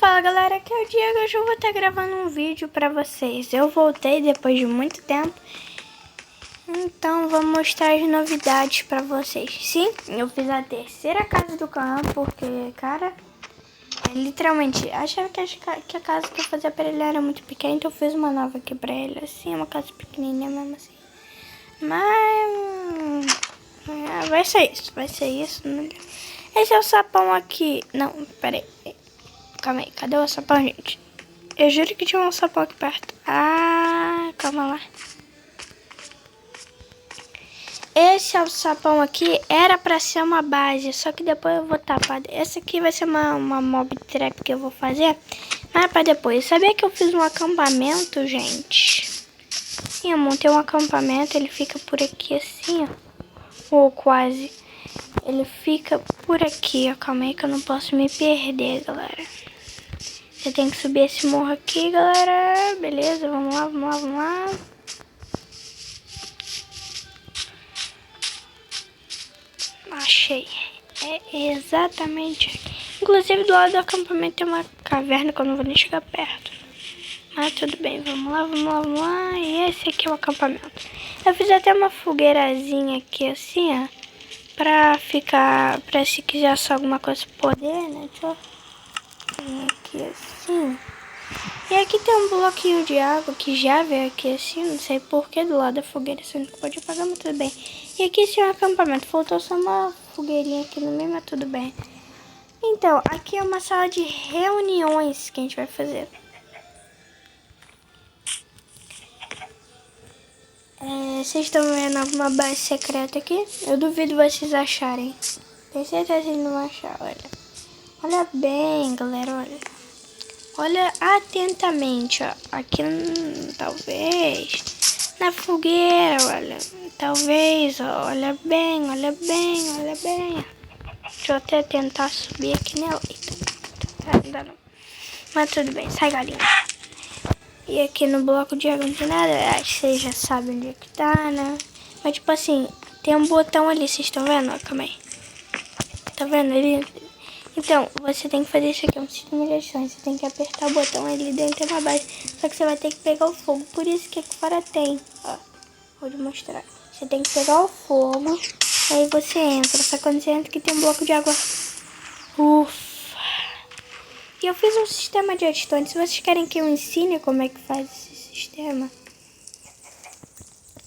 Fala galera, aqui é o Diego. Hoje eu vou estar gravando um vídeo pra vocês. Eu voltei depois de muito tempo, então vou mostrar as novidades pra vocês. Sim, eu fiz a terceira casa do cão, porque, cara, literalmente, achava que a casa que eu fazia pra ele era muito pequena, então eu fiz uma nova aqui pra ele. Assim, uma casa pequenininha mesmo assim. Mas vai ser isso. Né? Esse é o sapão aqui. Não, pera aí. Calma aí, cadê o sapão, gente? Eu juro que tinha um sapão aqui perto. Ah, calma lá. Esse é o sapão aqui, era pra ser uma base, só que depois eu vou tapar. Essa aqui vai ser uma mob trap que eu vou fazer, mas pra depois. Sabia que eu fiz um acampamento, gente? Sim, eu montei um acampamento, ele fica por aqui assim, ó. Ou quase. Ele fica por aqui, ó. Calma aí que eu não posso me perder, galera. Você tem que subir esse morro aqui, galera. Beleza, vamos lá, vamos lá, vamos lá. Achei. É exatamente aqui. Inclusive do lado do acampamento tem uma caverna que eu não vou nem chegar perto. Mas tudo bem, vamos lá, vamos lá, vamos lá. E esse aqui é o acampamento. Eu fiz até uma fogueirazinha aqui assim, ó. Pra ficar, pra se quiser assar alguma coisa poder, né? Deixa eu vir aqui assim. E aqui tem um bloquinho de água que já veio aqui assim, não sei porquê, do lado da fogueira, sendo que pode apagar, mas tudo bem. E aqui esse é um acampamento, faltou só uma fogueirinha aqui no meio, mas tudo bem. Então, aqui é uma sala de reuniões que a gente vai fazer. Vocês estão vendo alguma base secreta aqui? Eu duvido vocês acharem. Tenho certeza que não achar, olha. Olha bem, galera, olha. Olha atentamente, ó. Aqui, talvez. Na fogueira, olha. Talvez, ó. Olha bem, olha bem, olha bem. Deixa eu até tentar subir aqui nela. Eita, não dá não. Mas tudo bem, sai galinha. E aqui no bloco de água não tem nada. Acho que vocês já sabem onde é que tá, né? Mas tipo assim, tem um botão ali, vocês estão vendo? Ó, calma aí. Tá vendo ali? Então, você tem que fazer isso aqui, é um sistema de ações. Você tem que apertar o botão ali dentro tem uma base. Só que você vai ter que pegar o fogo. Por isso que aqui fora tem. Ó, vou te mostrar. Você tem que pegar o fogo. Aí você entra. Só que quando você entra aqui tem um bloco de água. Ufa. E eu fiz um sistema de redstone. Se vocês querem que eu ensine como é que faz esse sistema,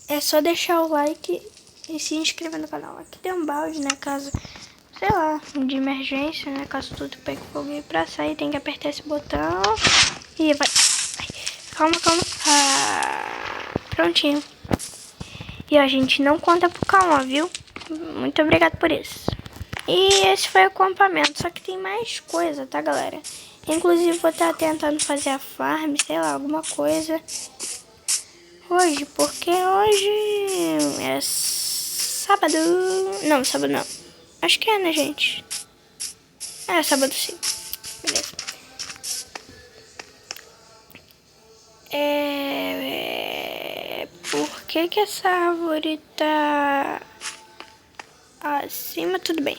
é só deixar o like e se inscrever no canal. Aqui tem um balde, né, caso... sei lá, de emergência, né? Caso tudo pegue fogo e pra sair tem que apertar esse botão. E vai. Ai, calma, calma. Prontinho. E a gente não conta por calma, viu? Muito obrigado por isso. E esse foi o acampamento. Só que tem mais coisa, tá, galera? Inclusive vou estar tentando fazer a farm, sei lá, alguma coisa hoje. Porque hoje é sábado. Não, sábado não. Acho que é, né, gente? É, sábado sim. Beleza. Por que essa árvore tá acima? Tudo bem.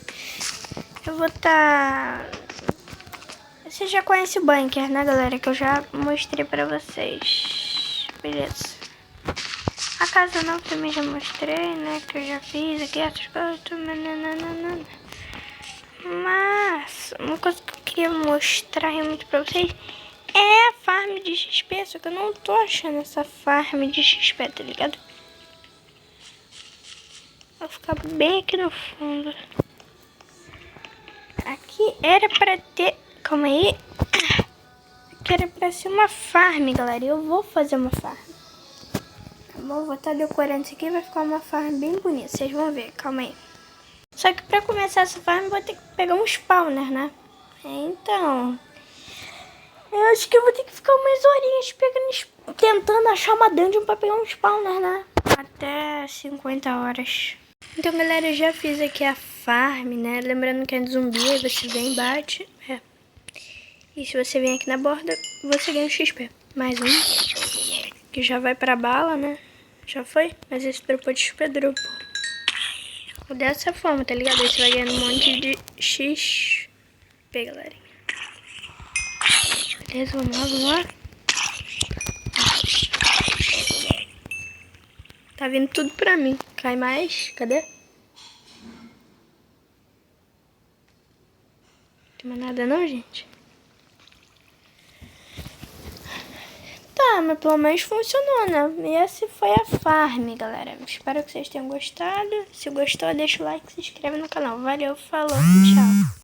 Eu vou Você já conhece o bunker, né, galera? Que eu já mostrei pra vocês. Beleza. A casa não também já mostrei, né? Que eu já fiz aqui, essas coisas. Mas uma coisa que eu queria mostrar realmente pra vocês é a farm de XP. Só que eu não tô achando essa farm de XP, tá ligado? Vou ficar bem aqui no fundo. Aqui era pra ter... calma aí. Aqui era pra ser uma farm, galera. Eu vou fazer uma farm. Vou estar decorando isso aqui, vai ficar uma farm bem bonita. Vocês vão ver, calma aí. Só que pra começar essa farm eu vou ter que pegar um spawner, né? Então, eu acho que eu vou ter que ficar umas horinhas tentando achar uma dungeon pra pegar um spawner, né? Até 50 horas. Então, galera, eu já fiz aqui a farm, né? Lembrando que é de zumbi, aí você vem e bate. E se você vem aqui na borda, você ganha um XP. Mais um. Que já vai pra bala, né? Já foi? Mas esse dropou de XP dropou. Dessa forma, tá ligado? Aí você vai ganhando um monte de XP, galerinha. Beleza, vamos lá. Tá vindo tudo pra mim. Cai mais? Cadê? Não tem mais nada não, gente? Tá, mas pelo menos funcionou, né? E essa foi a farm, galera. Espero que vocês tenham gostado. Se gostou, deixa o like e se inscreve no canal. Valeu, falou, tchau.